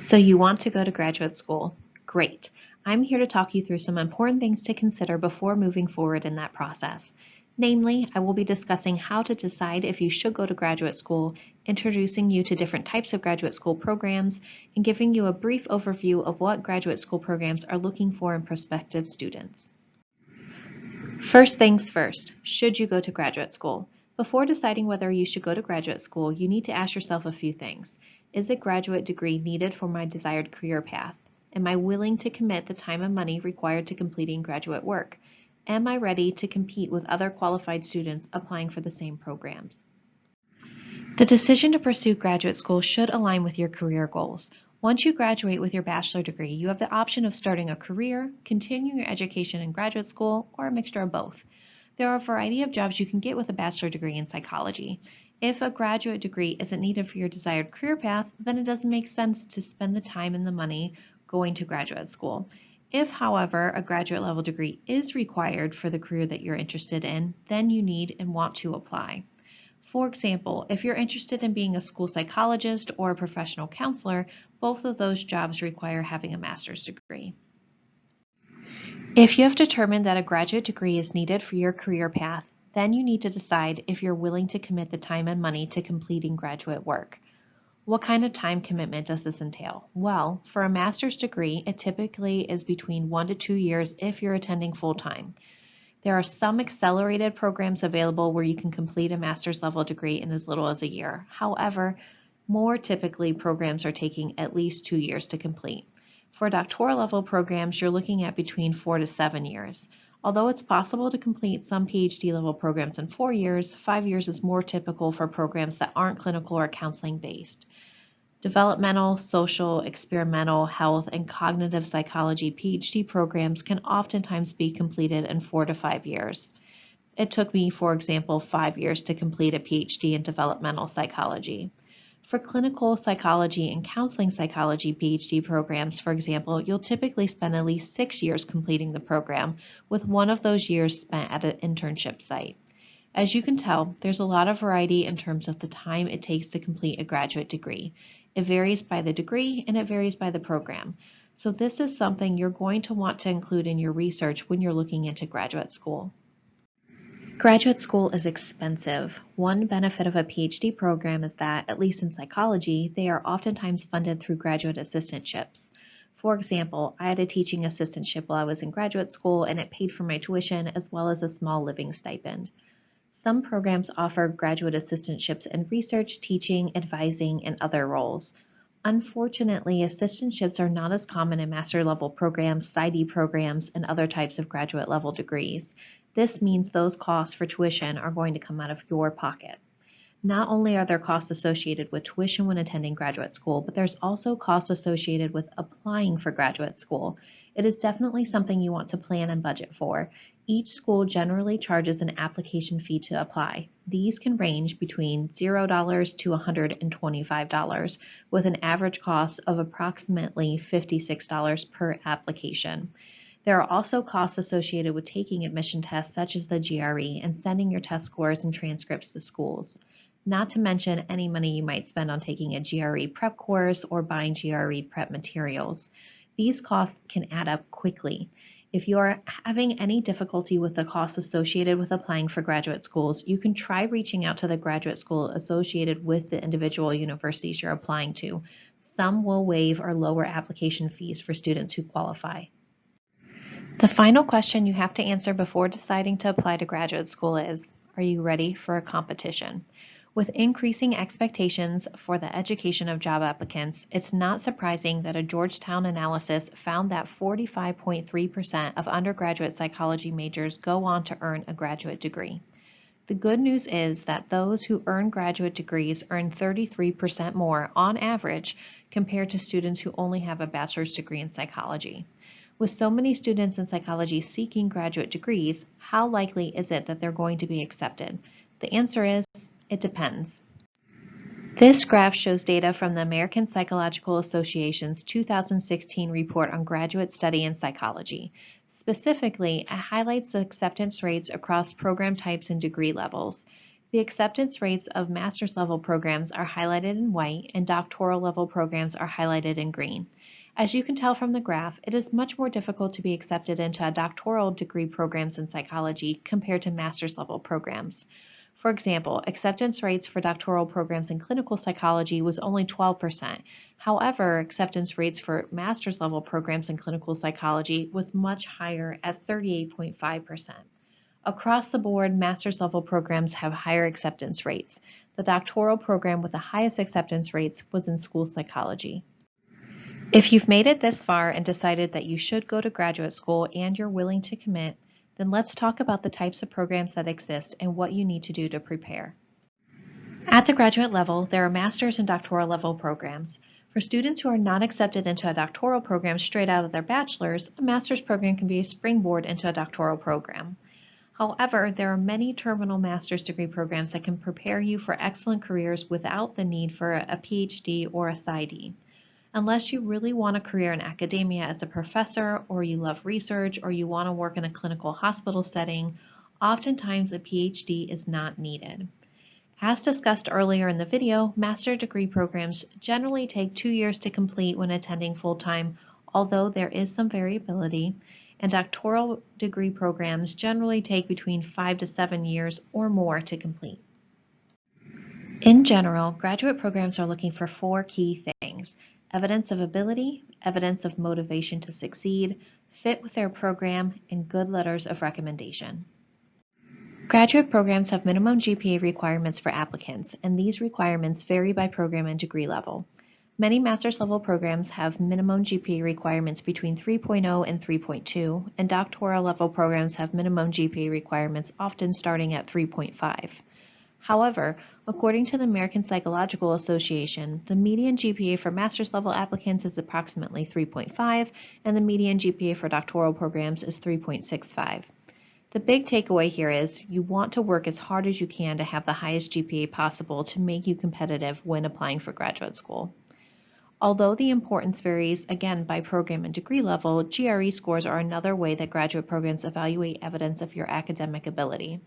So you want to go to graduate school? Great. I'm here to talk you through some important things to consider before moving forward in that process. Namely, I will be discussing how to decide if you should go to graduate school, introducing you to different types of graduate school programs, and giving you a brief overview of what graduate school programs are looking for in prospective students. First things first, should you go to graduate school? Before deciding whether you should go to graduate school, you need to ask yourself a few things. Is a graduate degree needed for my desired career path? Am I willing to commit the time and money required to completing graduate work? Am I ready to compete with other qualified students applying for the same programs? The decision to pursue graduate school should align with your career goals. Once you graduate with your bachelor degree, you have the option of starting a career, continuing your education in graduate school, or a mixture of both. There are a variety of jobs you can get with a bachelor degree in psychology. If a graduate degree isn't needed for your desired career path, then it doesn't make sense to spend the time and the money going to graduate school. If, however, a graduate level degree is required for the career that you're interested in, then you need and want to apply. For example, if you're interested in being a school psychologist or a professional counselor, both of those jobs require having a master's degree. If you have determined that a graduate degree is needed for your career path, then you need to decide if you're willing to commit the time and money to completing graduate work. What kind of time commitment does this entail? Well, for a master's degree, it typically is between 1 to 2 years if you're attending full-time. There are some accelerated programs available where you can complete a master's level degree in as little as a year. However, more typically programs are taking at least 2 years to complete. For doctoral level programs, you're looking at between 4 to 7 years. Although it's possible to complete some PhD level programs in 4 years, 5 years is more typical for programs that aren't clinical or counseling based. Developmental, social, experimental, health, and cognitive psychology PhD programs can oftentimes be completed in 4 to 5 years. It took me, for example, 5 years to complete a PhD in developmental psychology. For clinical psychology and counseling psychology PhD programs, for example, you'll typically spend at least 6 years completing the program, with one of those years spent at an internship site. As you can tell, there's a lot of variety in terms of the time it takes to complete a graduate degree. It varies by the degree and it varies by the program. So this is something you're going to want to include in your research when you're looking into graduate school. Graduate school is expensive. One benefit of a PhD program is that, at least in psychology, they are oftentimes funded through graduate assistantships. For example, I had a teaching assistantship while I was in graduate school and it paid for my tuition as well as a small living stipend. Some programs offer graduate assistantships in research, teaching, advising, and other roles. Unfortunately, assistantships are not as common in master level programs, PsyD programs, and other types of graduate level degrees. This means those costs for tuition are going to come out of your pocket. Not only are there costs associated with tuition when attending graduate school, but there's also costs associated with applying for graduate school. It is definitely something you want to plan and budget for. Each school generally charges an application fee to apply. These can range between $0 to $125, with an average cost of approximately $56 per application. There are also costs associated with taking admission tests such as the GRE and sending your test scores and transcripts to schools. Not to mention any money you might spend on taking a GRE prep course or buying GRE prep materials. These costs can add up quickly. If you are having any difficulty with the costs associated with applying for graduate schools, you can try reaching out to the graduate school associated with the individual universities you're applying to. Some will waive or lower application fees for students who qualify. The final question you have to answer before deciding to apply to graduate school is, are you ready for a competition? With increasing expectations for the education of job applicants, it's not surprising that a Georgetown analysis found that 45.3% of undergraduate psychology majors go on to earn a graduate degree. The good news is that those who earn graduate degrees earn 33% more on average compared to students who only have a bachelor's degree in psychology. With so many students in psychology seeking graduate degrees, how likely is it that they're going to be accepted? The answer is, it depends. This graph shows data from the American Psychological Association's 2016 report on graduate study in psychology. Specifically, it highlights the acceptance rates across program types and degree levels. The acceptance rates of master's level programs are highlighted in white and doctoral level programs are highlighted in green. As you can tell from the graph, it is much more difficult to be accepted into a doctoral degree programs in psychology compared to master's level programs. For example, acceptance rates for doctoral programs in clinical psychology was only 12%. However, acceptance rates for master's level programs in clinical psychology was much higher at 38.5%. Across the board, master's level programs have higher acceptance rates. The doctoral program with the highest acceptance rates was in school psychology. If you've made it this far and decided that you should go to graduate school and you're willing to commit, then let's talk about the types of programs that exist and what you need to do to prepare. At the graduate level, there are master's and doctoral level programs. For students who are not accepted into a doctoral program straight out of their bachelor's, a master's program can be a springboard into a doctoral program. However, there are many terminal master's degree programs that can prepare you for excellent careers without the need for a PhD or a PsyD. Unless you really want a career in academia as a professor, or you love research, or you want to work in a clinical hospital setting, oftentimes a PhD is not needed. As discussed earlier in the video, master's degree programs generally take 2 years to complete when attending full-time, although there is some variability, and doctoral degree programs generally take between 5 to 7 years or more to complete. In general, graduate programs are looking for 4 key things: evidence of ability, evidence of motivation to succeed, fit with their program, and good letters of recommendation. Graduate programs have minimum GPA requirements for applicants, and these requirements vary by program and degree level. Many master's level programs have minimum GPA requirements between 3.0 and 3.2, and doctoral level programs have minimum GPA requirements often starting at 3.5. However, according to the American Psychological Association, the median GPA for master's level applicants is approximately 3.5, and the median GPA for doctoral programs is 3.65. The big takeaway here is you want to work as hard as you can to have the highest GPA possible to make you competitive when applying for graduate school. Although the importance varies again by program and degree level, GRE scores are another way that graduate programs evaluate evidence of your academic ability.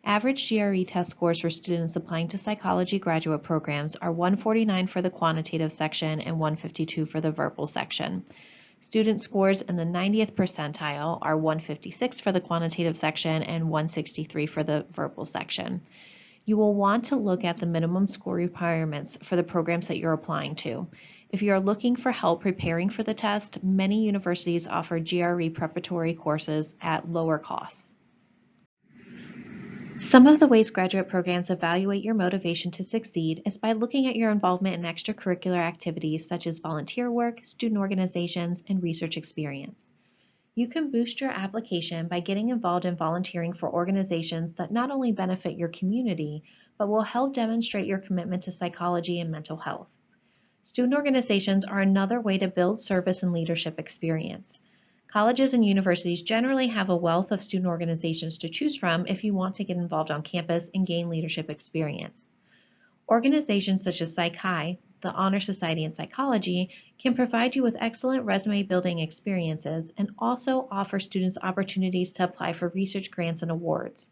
Average GRE test scores for students applying to psychology graduate programs are 149 for the quantitative section and 152 for the verbal section. Student scores in the 90th percentile are 156 for the quantitative section and 163 for the verbal section. You will want to look at the minimum score requirements for the programs that you're applying to. If you are looking for help preparing for the test, many universities offer GRE preparatory courses at lower costs. Some of the ways graduate programs evaluate your motivation to succeed is by looking at your involvement in extracurricular activities such as volunteer work, student organizations, and research experience. You can boost your application by getting involved in volunteering for organizations that not only benefit your community, but will help demonstrate your commitment to psychology and mental health. Student organizations are another way to build service and leadership experience. Colleges and universities generally have a wealth of student organizations to choose from if you want to get involved on campus and gain leadership experience. Organizations such as Psych-Hi, the Honor Society in Psychology, can provide you with excellent resume building experiences and also offer students opportunities to apply for research grants and awards.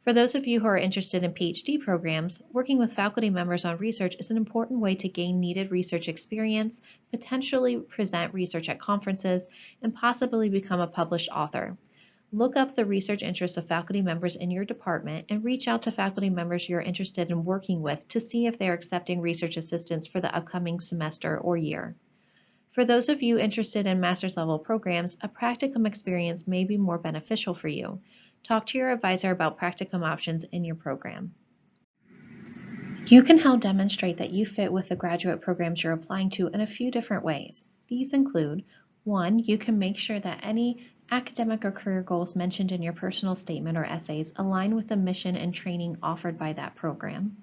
For those of you who are interested in PhD programs, working with faculty members on research is an important way to gain needed research experience, potentially present research at conferences, and possibly become a published author. Look up the research interests of faculty members in your department and reach out to faculty members you're interested in working with to see if they're accepting research assistants for the upcoming semester or year. For those of you interested in master's level programs, a practicum experience may be more beneficial for you. Talk to your advisor about practicum options in your program. You can help demonstrate that you fit with the graduate programs you're applying to in a few different ways. These include: 1, you can make sure that any academic or career goals mentioned in your personal statement or essays align with the mission and training offered by that program.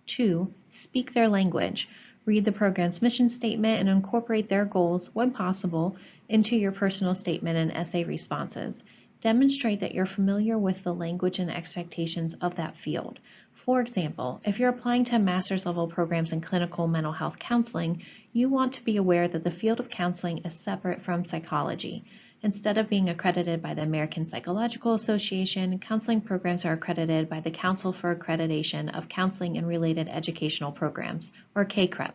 2, speak their language. Read the program's mission statement and incorporate their goals, when possible, into your personal statement and essay responses. Demonstrate that you're familiar with the language and expectations of that field. For example, if you're applying to master's level programs in clinical mental health counseling, you want to be aware that the field of counseling is separate from psychology. Instead of being accredited by the American Psychological Association, counseling programs are accredited by the Council for Accreditation of Counseling and Related Educational Programs, or CACREP.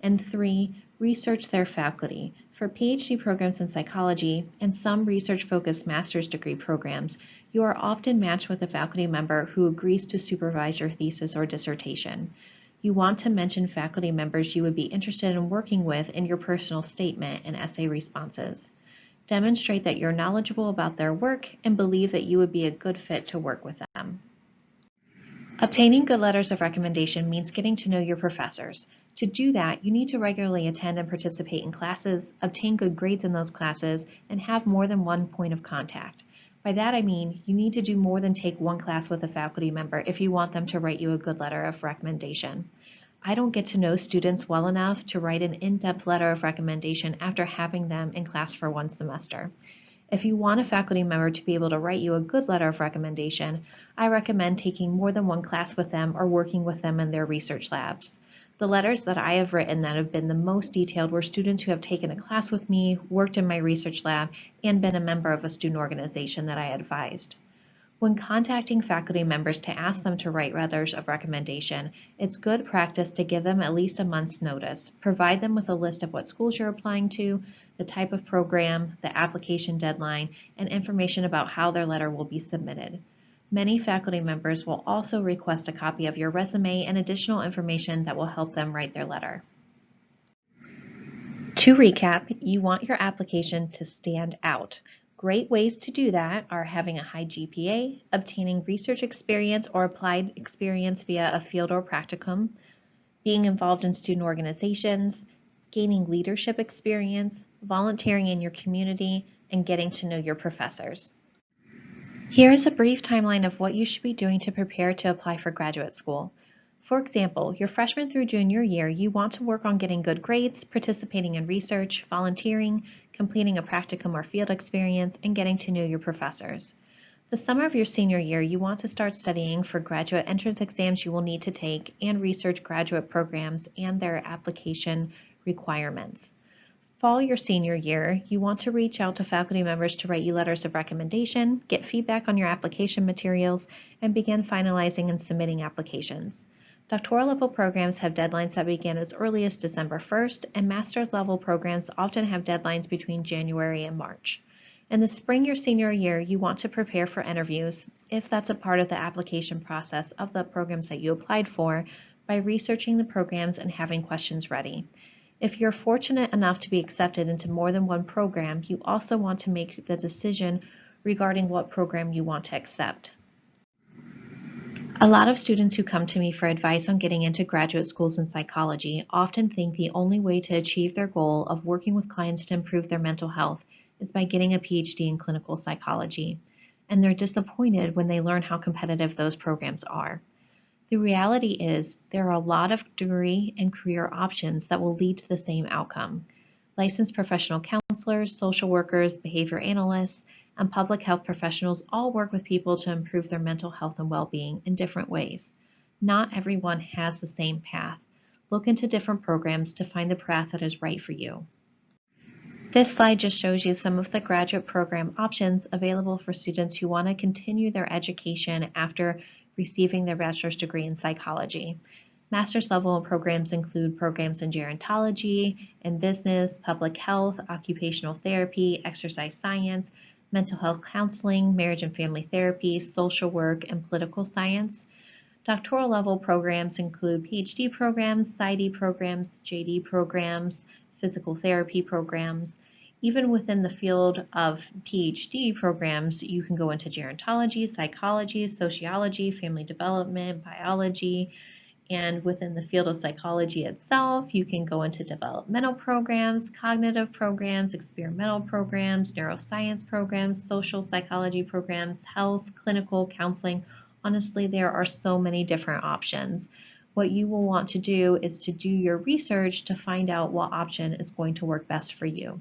And 3, research their faculty. For PhD programs in psychology and some research-focused master's degree programs, you are often matched with a faculty member who agrees to supervise your thesis or dissertation. You want to mention faculty members you would be interested in working with in your personal statement and essay responses. Demonstrate that you're knowledgeable about their work and believe that you would be a good fit to work with them. Obtaining good letters of recommendation means getting to know your professors. To do that, you need to regularly attend and participate in classes, obtain good grades in those classes, and have more than one point of contact. By that I mean you need to do more than take one class with a faculty member if you want them to write you a good letter of recommendation. I don't get to know students well enough to write an in-depth letter of recommendation after having them in class for one semester. If you want a faculty member to be able to write you a good letter of recommendation, I recommend taking more than one class with them or working with them in their research labs. The letters that I have written that have been the most detailed were students who have taken a class with me, worked in my research lab, and been a member of a student organization that I advised. When contacting faculty members to ask them to write letters of recommendation, it's good practice to give them at least a month's notice. Provide them with a list of what schools you're applying to, the type of program, the application deadline, and information about how their letter will be submitted. Many faculty members will also request a copy of your resume and additional information that will help them write their letter. To recap, you want your application to stand out. Great ways to do that are having a high GPA, obtaining research experience or applied experience via a field or practicum, being involved in student organizations, gaining leadership experience, volunteering in your community, and getting to know your professors. Here is a brief timeline of what you should be doing to prepare to apply for graduate school. For example, your freshman through junior year, you want to work on getting good grades, participating in research, volunteering, completing a practicum or field experience, and getting to know your professors. The summer of your senior year, you want to start studying for graduate entrance exams you will need to take and research graduate programs and their application requirements. Fall your senior year, you want to reach out to faculty members to write you letters of recommendation, get feedback on your application materials, and begin finalizing and submitting applications. Doctoral level programs have deadlines that begin as early as December 1st, and master's level programs often have deadlines between January and March. In the spring your senior year, you want to prepare for interviews, if that's a part of the application process of the programs that you applied for, by researching the programs and having questions ready. If you're fortunate enough to be accepted into more than one program, you also want to make the decision regarding what program you want to accept. A lot of students who come to me for advice on getting into graduate schools in psychology often think the only way to achieve their goal of working with clients to improve their mental health is by getting a PhD in clinical psychology, and they're disappointed when they learn how competitive those programs are. The reality is there are a lot of degree and career options that will lead to the same outcome. Licensed professional counselors, social workers, behavior analysts, and public health professionals all work with people to improve their mental health and well-being in different ways. Not everyone has the same path. Look into different programs to find the path that is right for you. This slide just shows you some of the graduate program options available for students who want to continue their education after receiving their bachelor's degree in psychology. Master's level programs include programs in gerontology, in business, public health, occupational therapy, exercise science, mental health counseling, marriage and family therapy, social work, and political science. Doctoral level programs include PhD programs, PsyD programs, JD programs, physical therapy programs. Even within the field of PhD programs, you can go into gerontology, psychology, sociology, family development, biology, and within the field of psychology itself, you can go into developmental programs, cognitive programs, experimental programs, neuroscience programs, social psychology programs, health, clinical, counseling. Honestly, there are so many different options. What you will want to do is to do your research to find out what option is going to work best for you.